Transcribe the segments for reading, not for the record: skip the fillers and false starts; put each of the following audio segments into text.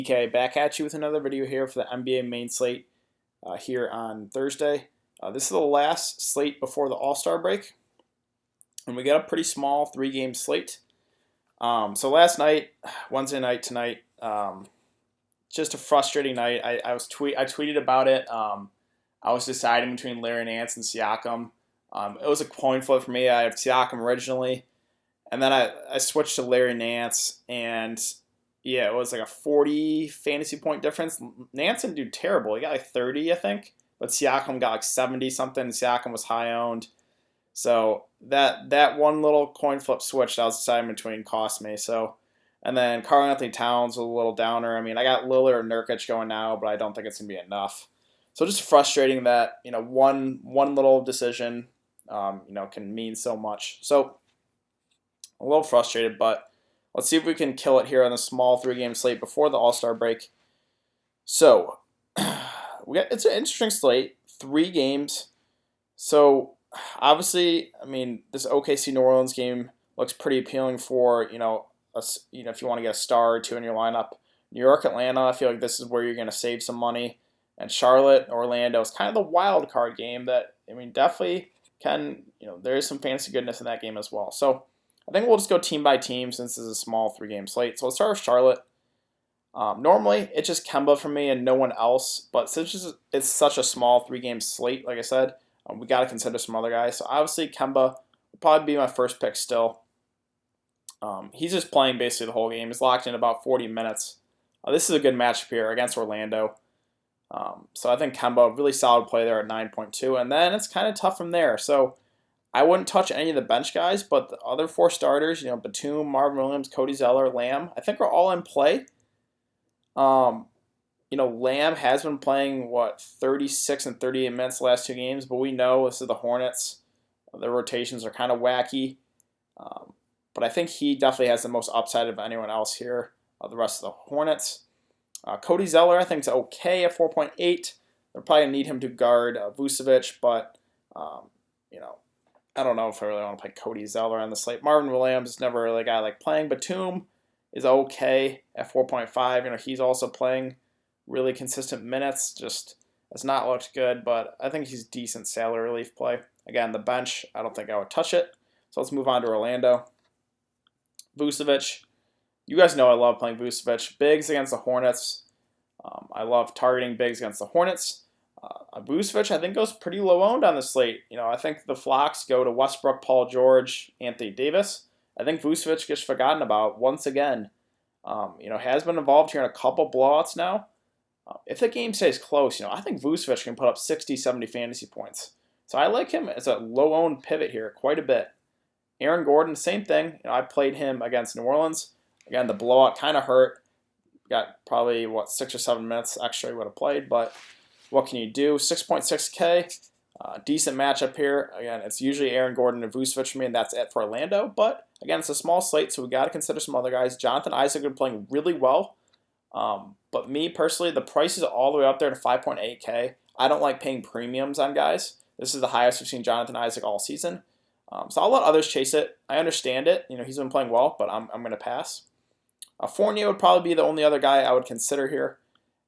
DK back at you with another video here for the NBA main slate here on Thursday. This is the last slate before the All-Star break, and we got a pretty small 3-game slate. So last night, Wednesday night tonight, just a frustrating night. I tweeted about it. I was deciding between Larry Nance and Siakam. It was a coin flip for me. I had Siakam originally, and then I switched to Larry Nance, and yeah, it was like a 40 fantasy point difference. Nance didn't do terrible. He got like 30, I think. But Siakam got like 70 something. Siakam was high owned. So that one little coin flip switch that I was deciding between cost me. So, and then Karl-Anthony Towns was a little downer. I mean, I got Lillard or Nurkic going now, but I don't think it's going to be enough. So just frustrating that, one little decision, can mean so much. So a little frustrated, but let's see if we can kill it here on the small 3-game slate before the All-Star break. So it's an interesting slate, 3 games. So obviously, I mean, this OKC New Orleans game looks pretty appealing for if you want to get a star or 2 in your lineup. New York, Atlanta, I feel like this is where you're going to save some money. And Charlotte, Orlando is kind of the wild card game that, definitely can, there is some fantasy goodness in that game as well. So I think we'll just go team by team since this is a small 3-game slate. So let's start with Charlotte. Normally, it's just KEMBA for me and no one else. But since it's such a small 3-game slate, like I said, we got to consider some other guys. So obviously, KEMBA will probably be my first pick still. He's just playing basically the whole game. He's locked in about 40 minutes. This is a good matchup here against Orlando. So I think KEMBA, really solid play there at 9.2. And then it's kind of tough from there. So I wouldn't touch any of the bench guys, but the other 4 starters, BATUM, Marvin Williams, Cody Zeller, Lamb, I think are all in play. Lamb has been playing, 36 and 38 minutes the last 2 games, but we know this is the Hornets. Their rotations are kind of wacky. But I think he definitely has the most upside of anyone else here, the rest of the Hornets. Cody Zeller, I think, is okay at 4.8. They're probably going to need him to guard VUCEVIC, but, I don't know if I really want to play Cody Zeller on the slate. Marvin Williams is never really a guy I like playing. BATUM is okay at 4.5. He's also playing really consistent minutes. Just has not looked good, but I think he's decent salary relief play. Again, the bench, I don't think I would touch it. So let's move on to Orlando. VUCEVIC. You guys know I love playing VUCEVIC. Bigs against the Hornets. I love targeting bigs against the Hornets. VUCEVIC, I think, goes pretty low owned on the slate. I think the flocks go to Westbrook, Paul George, Anthony Davis. I think VUCEVIC gets forgotten about once again. Has been involved here in a couple blowouts now. If the game stays close, I think VUCEVIC can put up 60, 70 fantasy points. So I like him as a low owned pivot here quite a bit. Aaron Gordon, same thing. I played him against New Orleans. Again, the blowout kind of hurt. Got probably, 6 or 7 minutes extra he would have played, but what can you do? 6.6K, decent matchup here. Again, it's usually Aaron Gordon and VUCEVIC for me, and that's it for Orlando. But again, it's a small slate, so we got to consider some other guys. Jonathan Isaac been playing really well, but me personally, the price is all the way up there to 5.8K. I don't like paying premiums on guys. This is the highest we've seen Jonathan Isaac all season. So I'll let others chase it. I understand it. He's been playing well, but I'm going to pass. Fournier would probably be the only other guy I would consider here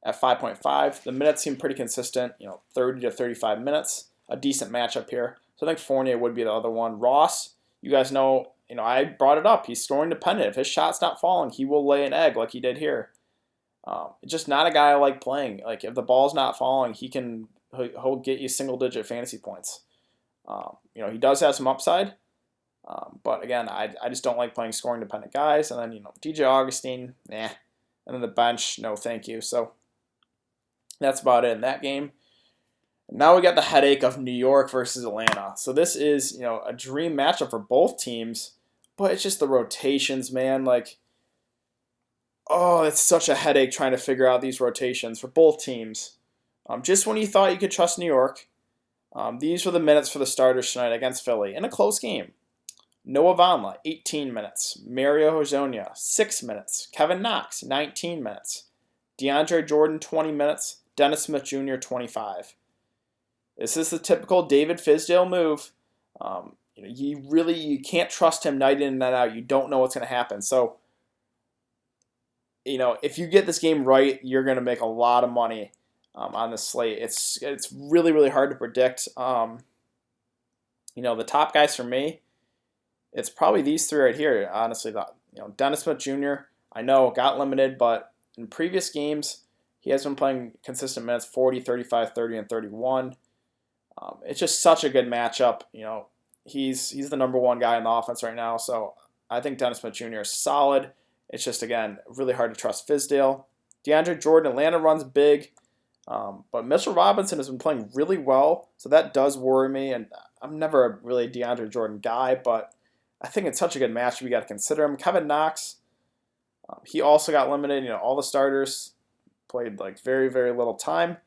at 5.5. The minutes seem pretty consistent, 30 to 35 minutes. A decent matchup here. So I think Fournier would be the other one. Ross, you guys know, I brought it up. He's scoring dependent. If his shot's not falling, he will lay an egg like he did here. Just not a guy I like playing. Like, if the ball's not falling, he'll get you single-digit fantasy points. He does have some upside. But again, I just don't like playing scoring-dependent guys. And then, DJ Augustine, nah. And then the bench, no thank you. So that's about it in that game. Now we got the headache of New York versus Atlanta. So this is, a dream matchup for both teams. But it's just the rotations, man. It's such a headache trying to figure out these rotations for both teams. Just when you thought you could trust New York, these were the minutes for the starters tonight against Philly in a close game. Noah Vonleh, 18 minutes. Mario Hezonja, 6 minutes. Kevin Knox, 19 minutes. DeAndre Jordan, 20 minutes. Dennis Smith Jr., 25. This is the typical David Fizdale move. You can't trust him night in and night out. You don't know what's going to happen. So if you get this game right, you're going to make a lot of money on this slate. It's really, really hard to predict. The top guys for me, it's probably these three right here. Honestly, Dennis Smith Jr., I know got limited, but in previous games, he has been playing consistent minutes, 40, 35, 30, and 31. It's just such a good matchup. He's the #1 guy in the offense right now, so I think Dennis Smith Jr. is solid. It's just, again, really hard to trust Fizdale. DeAndre Jordan, Atlanta runs big, but Mitchell Robinson has been playing really well, so that does worry me, and I'm never a really DeAndre Jordan guy, but I think it's such a good match, we got to consider him. Kevin Knox, he also got limited. All the starters played like very, very little time.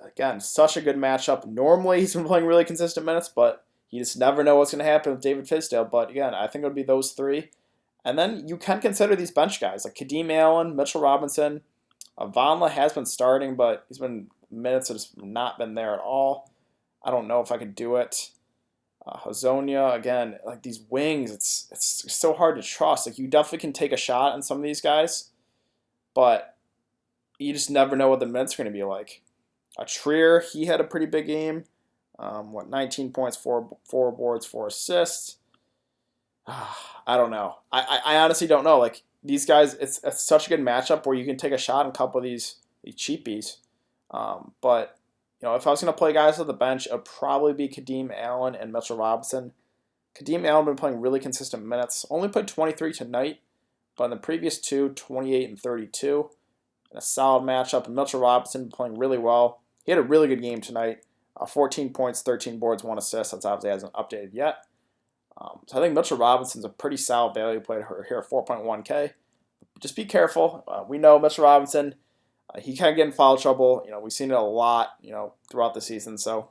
Again, such a good matchup. Normally, he's been playing really consistent minutes, but you just never know what's going to happen with David Fizdale. But again, I think it would be those three. And then you can consider these bench guys like Kadeem Allen, Mitchell Robinson. Vonleh has been starting, but he's been minutes that has not been there at all. I don't know if I could do it. Hazonia, again, like these wings, it's so hard to trust. Like you definitely can take a shot on some of these guys, but you just never know what the minutes are going to be like. Trier, he had a pretty big game. 19 points, 4 boards, 4 assists. I don't know. I honestly don't know. Like these guys, it's such a good matchup where you can take a shot on a couple of these cheapies. But if I was going to play guys on the bench, it would probably be Kadeem Allen and Mitchell Robinson. Kadeem Allen been playing really consistent minutes. Only played 23 tonight, but in the previous two, 28 and 32. And a solid matchup. And Mitchell Robinson playing really well. He had a really good game tonight. 14 points, 13 boards, 1 assist. That's obviously hasn't updated yet. So I think Mitchell Robinson's a pretty solid value play here at 4.1K. Just be careful. We know Mitchell Robinson, he can get in foul trouble. We've seen it a lot, throughout the season. So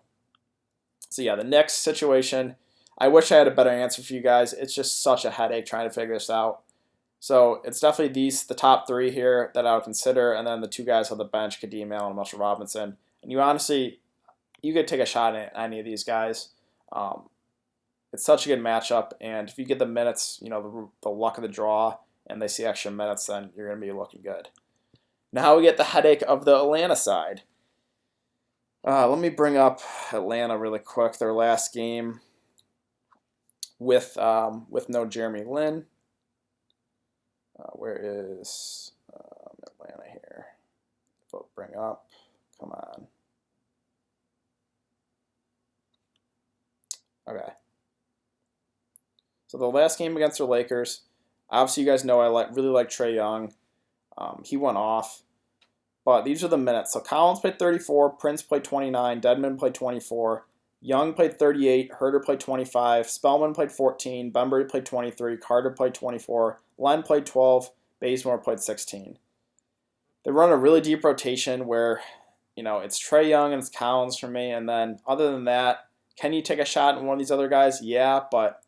yeah, the Knicks situation, I wish I had a better answer for you guys. It's just such a headache trying to figure this out. So it's definitely the top three here that I would consider, and then the two guys on the bench, Kadeem Allen and Mitchell Robinson. And you could take a shot at any of these guys. It's such a good matchup, and if you get the minutes, the luck of the draw, and they see extra minutes, then you're going to be looking good. Now we get the headache of the Atlanta side. Let me bring up Atlanta really quick. Their last game with no Jeremy Lin. Where is Atlanta here? Bring up. Come on. Okay. So the last game against the Lakers, obviously you guys know I really like Trae Young. He went off. But these are the minutes. So Collins played 34, Prince played 29, Dedmon played 24, Young played 38, Herter played 25, Spellman played 14, Bembry played 23, Carter played 24, Len played 12, Bazemore played 16. They run a really deep rotation where, it's Trae Young and it's Collins for me. And then other than that, can you take a shot at one of these other guys? Yeah, but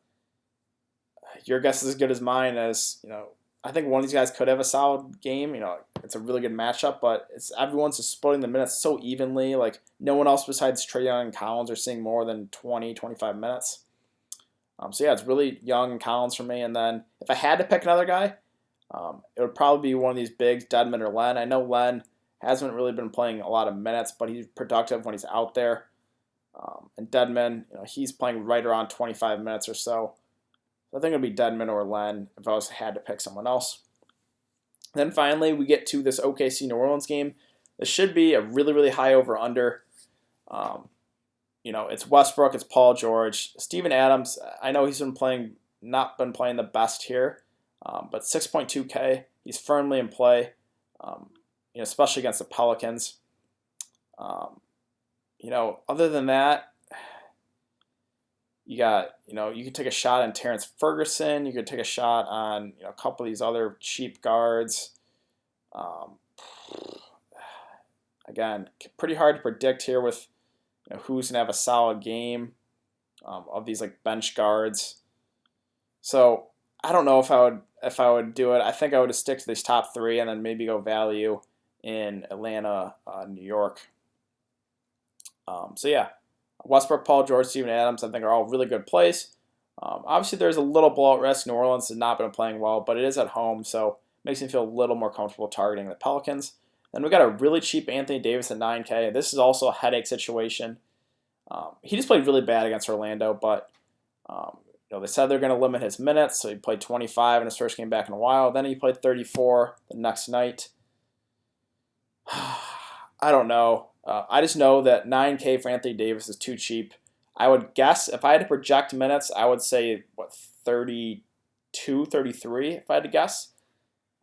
your guess is as good as mine. I think one of these guys could have a solid game. It's a really good matchup, but everyone's just splitting the minutes so evenly. Like no one else besides Trae Young and Collins are seeing more than 20, 25 minutes. So yeah, it's really Young and Collins for me. And then if I had to pick another guy, it would probably be one of these bigs, Dedmon or Len. I know Len hasn't really been playing a lot of minutes, but he's productive when he's out there. And Dedmon, he's playing right around 25 minutes or so. I think it would be Dedmon or Len if I had to pick someone else. Then finally, we get to this OKC New Orleans game. This should be a really, really high over-under. It's Westbrook, it's Paul George. Steven Adams, I know he's not been playing the best here, but 6.2K, he's firmly in play, especially against the Pelicans. Other than that, you could take a shot on Terrence Ferguson. You could take a shot on, a couple of these other cheap guards. Again, pretty hard to predict here with who's going to have a solid game of these like bench guards. So I don't know if I would do it. I think I would stick to these top three and then maybe go value in Atlanta, New York. So yeah. Westbrook, Paul George, Steven Adams, I think are all really good plays. Obviously, there's a little blowout risk. New Orleans has not been playing well, but it is at home, so makes me feel a little more comfortable targeting the Pelicans. Then we got a really cheap Anthony Davis at 9K. This is also a headache situation. He just played really bad against Orlando, but they said they're going to limit his minutes, so he played 25 in his first game back in a while. Then he played 34 the next night. I don't know. I just know that 9K for Anthony Davis is too cheap. I would guess if I had to project minutes, I would say, 32, 33 if I had to guess.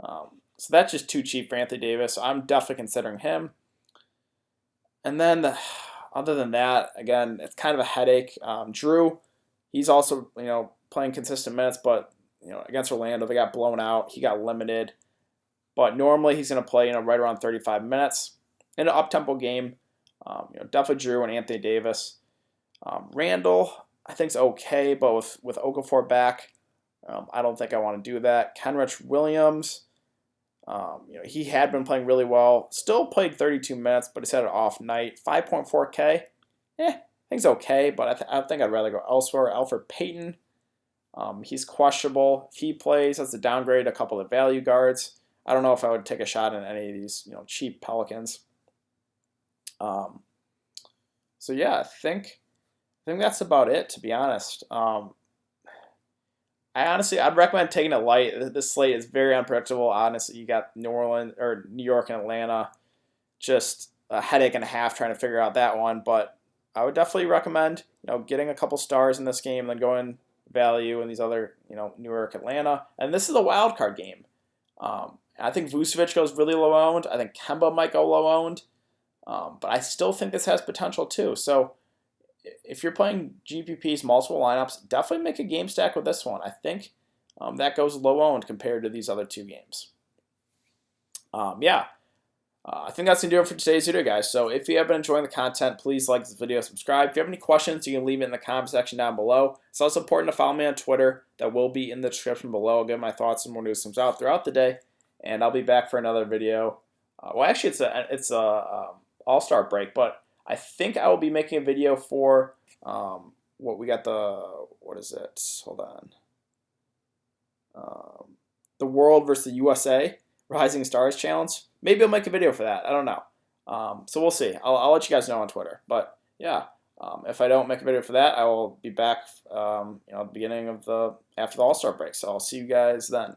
So that's just too cheap for Anthony Davis. So I'm definitely considering him. And then other than that, again, it's kind of a headache. JRUE, he's also playing consistent minutes, but against Orlando they got blown out. He got limited, but normally he's going to play right around 35 minutes in an up-tempo game. Definitely JRUE and Anthony Davis. Randall, I think is okay, but with Okafor back, I don't think I want to do that. KENRICH Williams. He had been playing really well. Still played 32 minutes, but he's had an off night. 5.4K. I think it's okay, but I think I'd rather go elsewhere. Elfrid Payton. He's questionable. If he plays, that's a downgrade. A couple of value guards. I don't know if I would take a shot in any of these cheap Pelicans. So yeah, I think that's about it, to be honest. I'd recommend taking it light. This slate is very unpredictable. Honestly, you got New York and Atlanta, just a headache and a half trying to figure out that one. But I would definitely recommend getting a couple stars in this game, and then going value in these other New York, Atlanta, and this is a wild card game. I think VUCEVIC goes really low owned. I think KEMBA might go low owned, but I still think this has potential too. So if you're playing GPPs, multiple lineups, definitely make a game stack with this one. I think that goes low owned compared to these other two games. I think that's going to do it for today's video, guys. So if you have been enjoying the content, please like this video, subscribe. If you have any questions, you can leave it in the comment section down below. It's also important to follow me on Twitter. That will be in the description below. I'll get my thoughts and more news comes out throughout the day, and I'll be back for another video. Well, actually, it's a All-Star break, but I think I will be making a video for what is it? Hold on. The World versus the USA Rising Stars Challenge. Maybe I'll make a video for that. I don't know. So we'll see. I'll let you guys know on Twitter. But yeah, if I don't make a video for that, I will be back at the beginning of after the All-Star break. So I'll see you guys then.